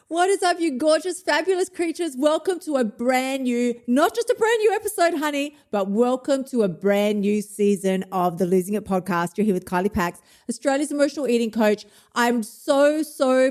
What is up, you gorgeous, fabulous creatures? Welcome to a brand new, not just a brand new episode, honey, but welcome to a brand new season of the Losing It podcast. You're here with Kylie Pax, Australia's emotional eating coach. I'm so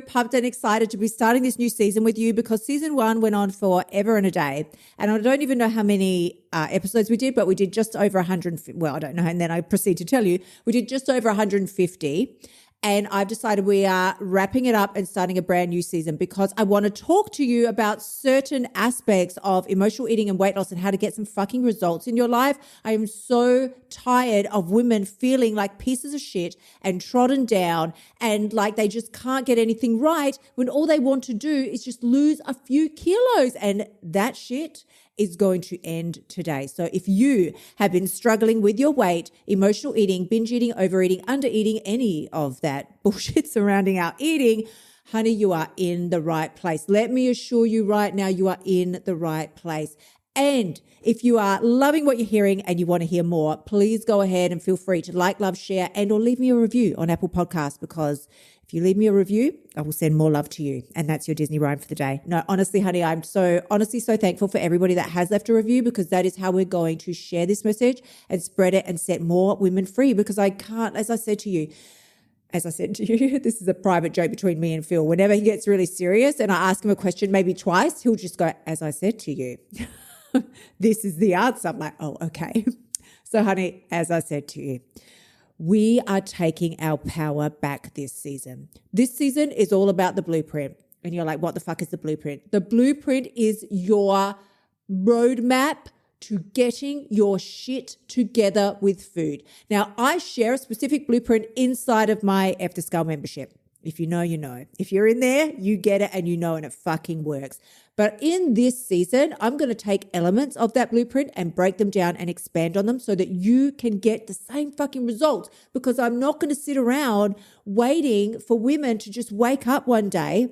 pumped and excited to be starting this new season with you because season 1 went on forever and a day. And I don't even know how many episodes we did, but we did just over 100. Well, I don't know. And then I proceed to tell you, we did just over 150. And I've decided we are wrapping it up and starting a brand new season because I want to talk to you about certain aspects of emotional eating and weight loss and how to get some fucking results in your life. I am so tired of women feeling like pieces of shit and trodden down and like they just can't get anything right when all they want to do is just lose a few kilos. And that shit is going to end today. So if you have been struggling with your weight, emotional eating, binge eating, overeating, undereating, any of that bullshit surrounding our eating, honey, you are in the right place. Let me assure you right now, you are in the right place. And if you are loving what you're hearing and you want to hear more, please go ahead and feel free to like, love, share, and or leave me a review on Apple Podcasts because if you leave me a review, I will send more love to you. And that's your Disney rhyme for the day. No, honestly, honey, I'm so thankful for everybody that has left a review because that is how we're going to share this message and spread it and set more women free because I can't, as I said to you, this is a private joke between me and Phil. Whenever he gets really serious and I ask him a question maybe twice, he'll just go, as I said to you. This is the answer. I'm like, oh, okay. So, honey, as I said to you, we are taking our power back this season. This season is all about the blueprint. And you're like, what the fuck is the blueprint? The blueprint is your roadmap to getting your shit together with food. Now, I share a specific blueprint inside of my F the Scale membership. If you know, you know. If you're in there, you get it and you know, and it fucking works. But in this season, I'm going to take elements of that blueprint and break them down and expand on them so that you can get the same fucking results because I'm not going to sit around waiting for women to just wake up one day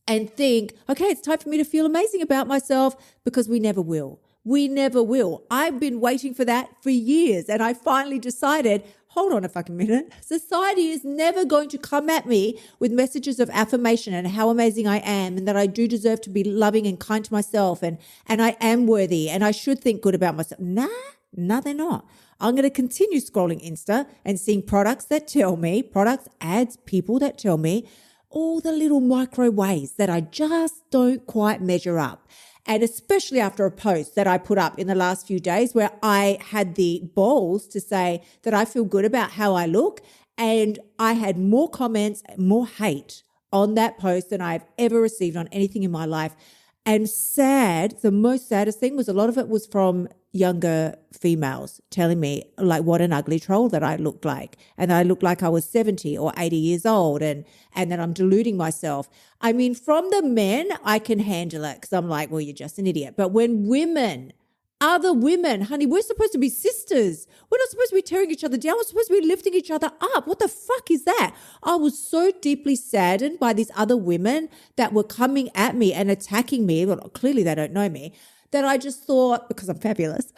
and think, okay, it's time for me to feel amazing about myself because we never will. We never will. I've been waiting for that for years and I finally decided, hold on a fucking minute. Society is never going to come at me with messages of affirmation and how amazing I am and that I do deserve to be loving and kind to myself and I am worthy and I should think good about myself. Nah, they're not. I'm going to continue scrolling Insta and seeing products, ads, people that tell me all the little micro ways that I just don't quite measure up. And especially after a post that I put up in the last few days where I had the balls to say that I feel good about how I look. And I had more comments, more hate on that post than I've ever received on anything in my life. And the most saddest thing was a lot of it was from younger females telling me like what an ugly troll that I looked like. And I looked like I was 70 or 80 years old and that I'm deluding myself. I mean, from the men, I can handle it because I'm like, well, you're just an idiot. But when other women, honey, we're supposed to be sisters. We're not supposed to be tearing each other down. We're supposed to be lifting each other up. What the fuck is that? I was so deeply saddened by these other women that were coming at me and attacking me. Well, clearly they don't know me. That I just thought, because I'm fabulous,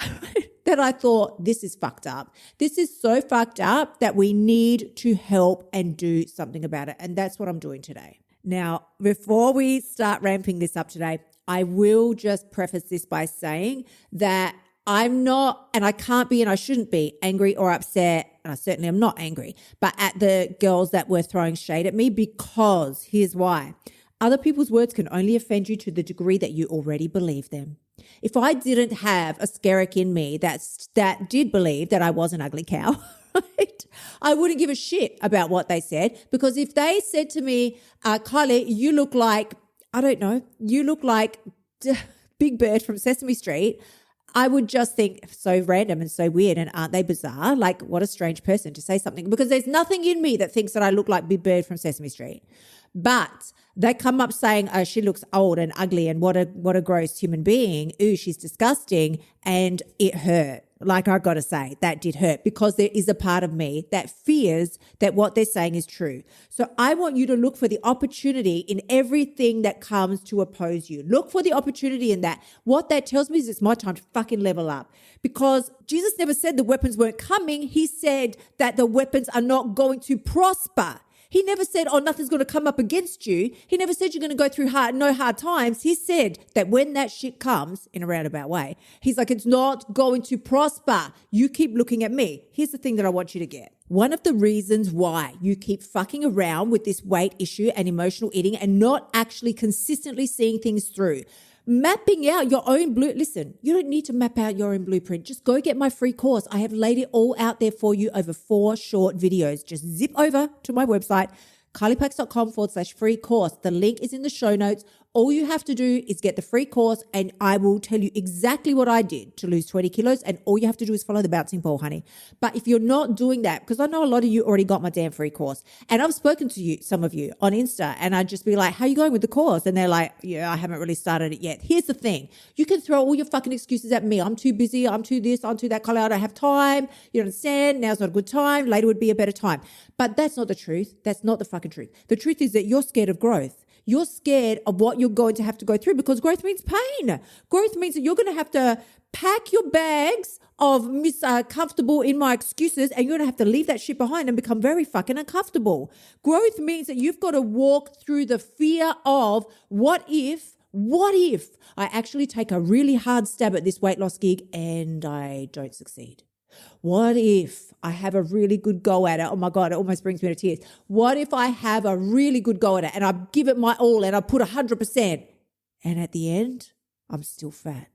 that I thought this is fucked up. This is so fucked up that we need to help and do something about it. And that's what I'm doing today. Now, before we start ramping this up today, I will just preface this by saying that I'm not, and I can't be, and I shouldn't be angry or upset, and I certainly am not angry, but at the girls that were throwing shade at me because here's why. Other people's words can only offend you to the degree that you already believe them. If I didn't have a skerrick in me that did believe that I was an ugly cow, right, I wouldn't give a shit about what they said because if they said to me, Kylie, you look like, I don't know, you look like Big Bird from Sesame Street, I would just think so random and so weird and aren't they bizarre? Like what a strange person to say something because there's nothing in me that thinks that I look like Big Bird from Sesame Street. But they come up saying, oh, she looks old and ugly and what a gross human being. Ooh, she's disgusting. And it hurt. Like I got to say, that did hurt because there is a part of me that fears that what they're saying is true. So I want you to look for the opportunity in everything that comes to oppose you. Look for the opportunity in that. What that tells me is it's my time to fucking level up because Jesus never said the weapons weren't coming. He said that the weapons are not going to prosper. He never said, oh, nothing's going to come up against you. He never said you're going to go through no hard times. He said that when that shit comes in a roundabout way, he's like, it's not going to prosper. You keep looking at me. Here's the thing that I want you to get. One of the reasons why you keep fucking around with this weight issue and emotional eating and not actually consistently seeing things through, mapping out your own listen, you don't need to map out your own blueprint. Just go get my free course. I have laid it all out there for you over 4 short videos. Just zip over to my website, kyliepax.com/free course. The link is in the show notes. All you have to do is get the free course and I will tell you exactly what I did to lose 20 kilos, and all you have to do is follow the bouncing ball, honey. But if you're not doing that, because I know a lot of you already got my damn free course, and I've spoken to you, some of you on Insta, and I'd just be like, how are you going with the course? And they're like, yeah, I haven't really started it yet. Here's the thing. You can throw all your fucking excuses at me. I'm too busy. I'm too this. I'm too that. Kylie, I don't have time. You understand? Now's not a good time. Later would be a better time. But that's not the truth. That's not the fucking truth. The truth is that you're scared of growth. You're scared of what you're going to have to go through, because growth means pain. Growth means that you're going to have to pack your bags of comfortable in my excuses, and you're going to have to leave that shit behind and become very fucking uncomfortable. Growth means that you've got to walk through the fear of what if I actually take a really hard stab at this weight loss gig and I don't succeed? What if I have a really good go at it? Oh my God, it almost brings me to tears. What if I have a really good go at it and I give it my all and I put 100%, and at the end, I'm still fat?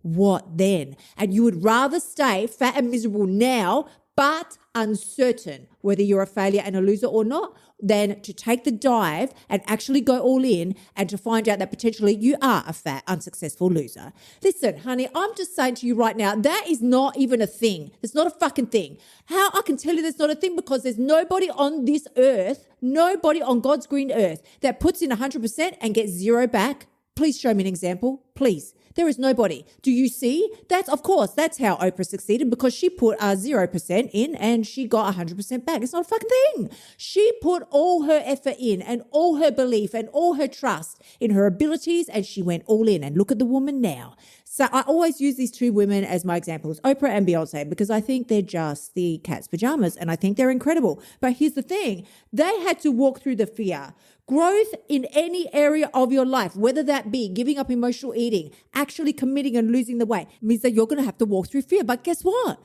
What then? And you would rather stay fat and miserable now, but uncertain whether you're a failure and a loser or not, than to take the dive and actually go all in and to find out that potentially you are a fat, unsuccessful loser. Listen, honey, I'm just saying to you right now, that is not even a thing. It's not a fucking thing. How I can tell you that's not a thing? Because there's nobody on this earth, nobody on God's green earth that puts in 100% and gets 0 back. Please show me an example, please. There is nobody. Do you see? That's how Oprah succeeded, because she put 0% in and she got 100% back. It's not a fucking thing. She put all her effort in and all her belief and all her trust in her abilities, and she went all in. And look at the woman now. So I always use these 2 women as my examples, Oprah and Beyonce, because I think they're just the cat's pajamas and I think they're incredible. But here's the thing. They had to walk through the fear. Growth in any area of your life, whether that be giving up emotional eating, actually committing and losing the weight, means that you're going to have to walk through fear. But guess what?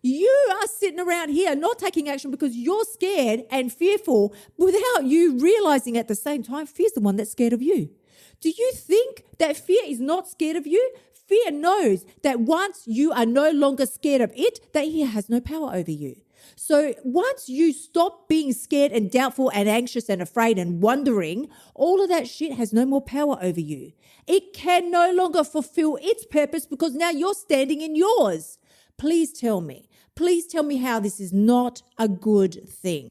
You are sitting around here not taking action because you're scared and fearful, without you realizing at the same time, fear's the one that's scared of you. Do you think that fear is not scared of you? Fear knows that once you are no longer scared of it, that it has no power over you. So once you stop being scared and doubtful and anxious and afraid and wondering, all of that shit has no more power over you. It can no longer fulfill its purpose because now you're standing in yours. Please tell me how this is not a good thing.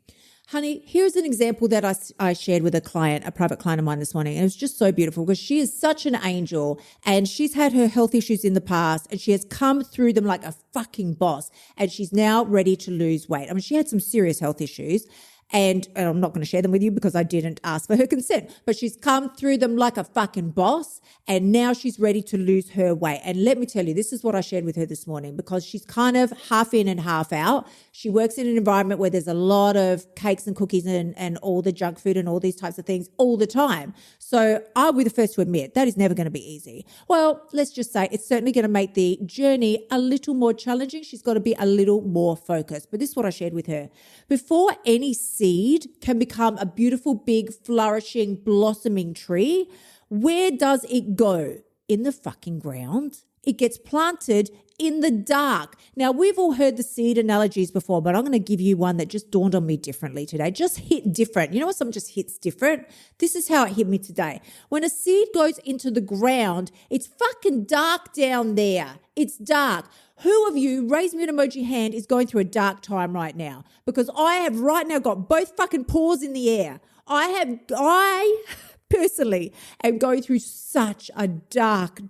Honey, here's an example that I shared with a private client of mine this morning. And it was just so beautiful because she is such an angel, and she's had her health issues in the past and she has come through them like a fucking boss, and she's now ready to lose weight. I mean, she had some serious health issues, and I'm not going to share them with you because I didn't ask for her consent, but she's come through them like a fucking boss, and now she's ready to lose her weight. And let me tell you, this is what I shared with her this morning, because she's kind of half in and half out. She works in an environment where there's a lot of cakes and cookies and all the junk food and all these types of things all the time. So I'll be the first to admit that is never going to be easy. Well, let's just say it's certainly going to make the journey a little more challenging. She's got to be a little more focused. But this is what I shared with her. Before any seed can become a beautiful, big, flourishing, blossoming tree, where does it go? In the fucking ground. It gets planted in the dark. Now, we've all heard the seed analogies before, but I'm going to give you one that just dawned on me differently today. Just hit different. You know what? Something just hits different. This is how it hit me today. When a seed goes into the ground, it's fucking dark down there. It's dark. Who of you, raise me an emoji hand, is going through a dark time right now? Because I have right now got both fucking paws in the air. I personally am going through such a dark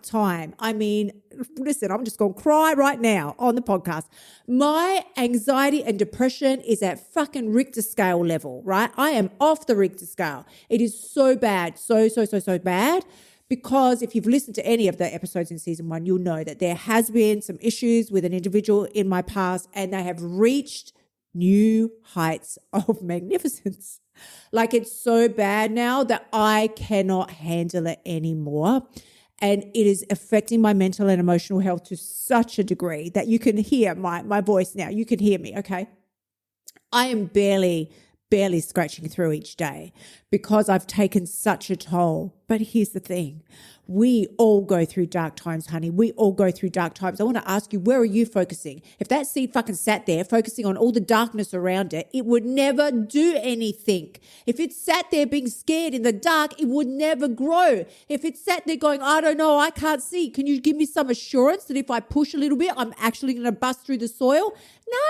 time. I mean, listen, I'm just going to cry right now on the podcast. My anxiety and depression is at fucking Richter scale level, right? I am off the Richter scale. It is so bad, so bad. Because if you've listened to any of the episodes in season 1, you'll know that there has been some issues with an individual in my past, and they have reached new heights of magnificence. Like, it's so bad now that I cannot handle it anymore. And it is affecting my mental and emotional health to such a degree that you can hear my voice now. You can hear me, okay? I am barely scratching through each day because I've taken such a toll. But here's the thing. We all go through dark times, honey. We all go through dark times. I want to ask you, where are you focusing? If that seed fucking sat there focusing on all the darkness around it, it would never do anything. If it sat there being scared in the dark, it would never grow. If it sat there going, I don't know, I can't see. Can you give me some assurance that if I push a little bit, I'm actually going to bust through the soil?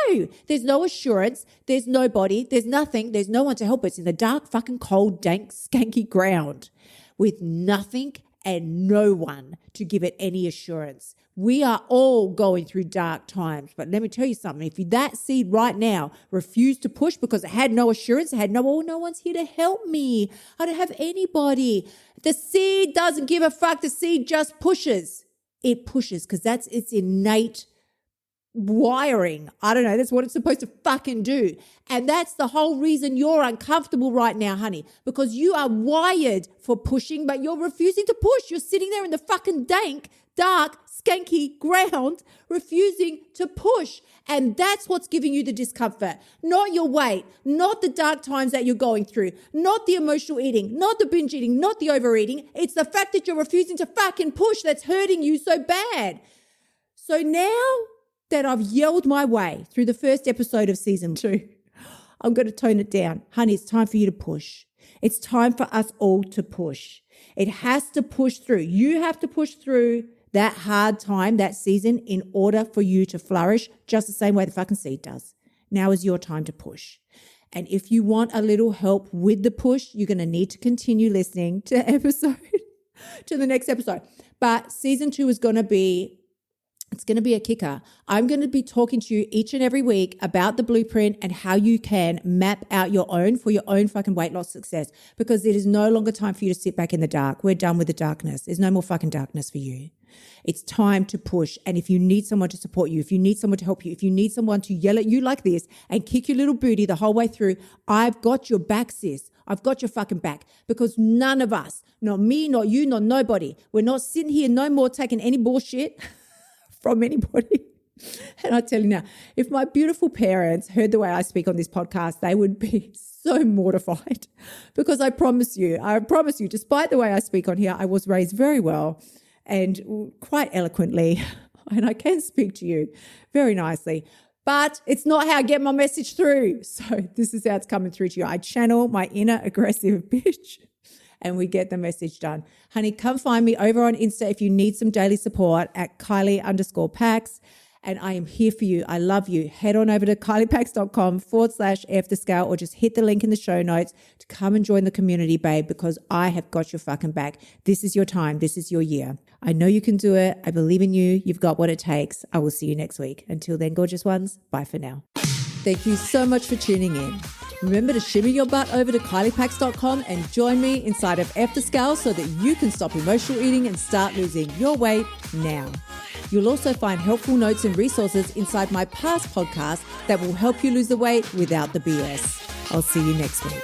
No, there's no assurance. There's nobody. There's nothing. There's no one to help us in the dark, fucking cold, dank, skanky ground with nothing and no one to give it any assurance. We are all going through dark times. But let me tell you something. If that seed right now refused to push because it had no assurance, it had no one's here to help me. I don't have anybody. The seed doesn't give a fuck. The seed just pushes. It pushes because that's its innate wiring. I don't know. That's what it's supposed to fucking do. And that's the whole reason you're uncomfortable right now, honey, because you are wired for pushing, but you're refusing to push. You're sitting there in the fucking dank, dark, skanky ground, refusing to push. And that's what's giving you the discomfort, not your weight, not the dark times that you're going through, not the emotional eating, not the binge eating, not the overeating. It's the fact that you're refusing to fucking push that's hurting you so bad. So now that I've yelled my way through the first episode of season 2, I'm going to tone it down. Honey, it's time for you to push. It's time for us all to push. It has to push through. You have to push through that hard time, that season, in order for you to flourish, just the same way the fucking seed does. Now is your time to push. And if you want a little help with the push, you're going to need to continue listening to the next episode. But season 2 is going to be, it's going to be a kicker. I'm going to be talking to you each and every week about the blueprint and how you can map out your own fucking weight loss success, because it is no longer time for you to sit back in the dark. We're done with the darkness. There's no more fucking darkness for you. It's time to push. And if you need someone to support you, if you need someone to help you, if you need someone to yell at you like this and kick your little booty the whole way through, I've got your back, sis. I've got your fucking back, because none of us, not me, not you, not nobody, we're not sitting here no more taking any bullshit from anybody. And I tell you now, if my beautiful parents heard the way I speak on this podcast, they would be so mortified, because I promise you, despite the way I speak on here, I was raised very well and quite eloquently, and I can speak to you very nicely, but it's not how I get my message through. So this is how it's coming through to you. I channel my inner aggressive bitch and we get the message done. Honey, come find me over on Insta if you need some daily support at Kylie_Pax. And I am here for you. I love you. Head on over to KyliePax.com/AFTheScale, or just hit the link in the show notes to come and join the community, babe, because I have got your fucking back. This is your time. This is your year. I know you can do it. I believe in you. You've got what it takes. I will see you next week. Until then, gorgeous ones, bye for now. Thank you so much for tuning in. Remember to shimmy your butt over to KyliePax.com and join me inside of F the Scale so that you can stop emotional eating and start losing your weight now. You'll also find helpful notes and resources inside my past podcasts that will help you lose the weight without the BS. I'll see you next week.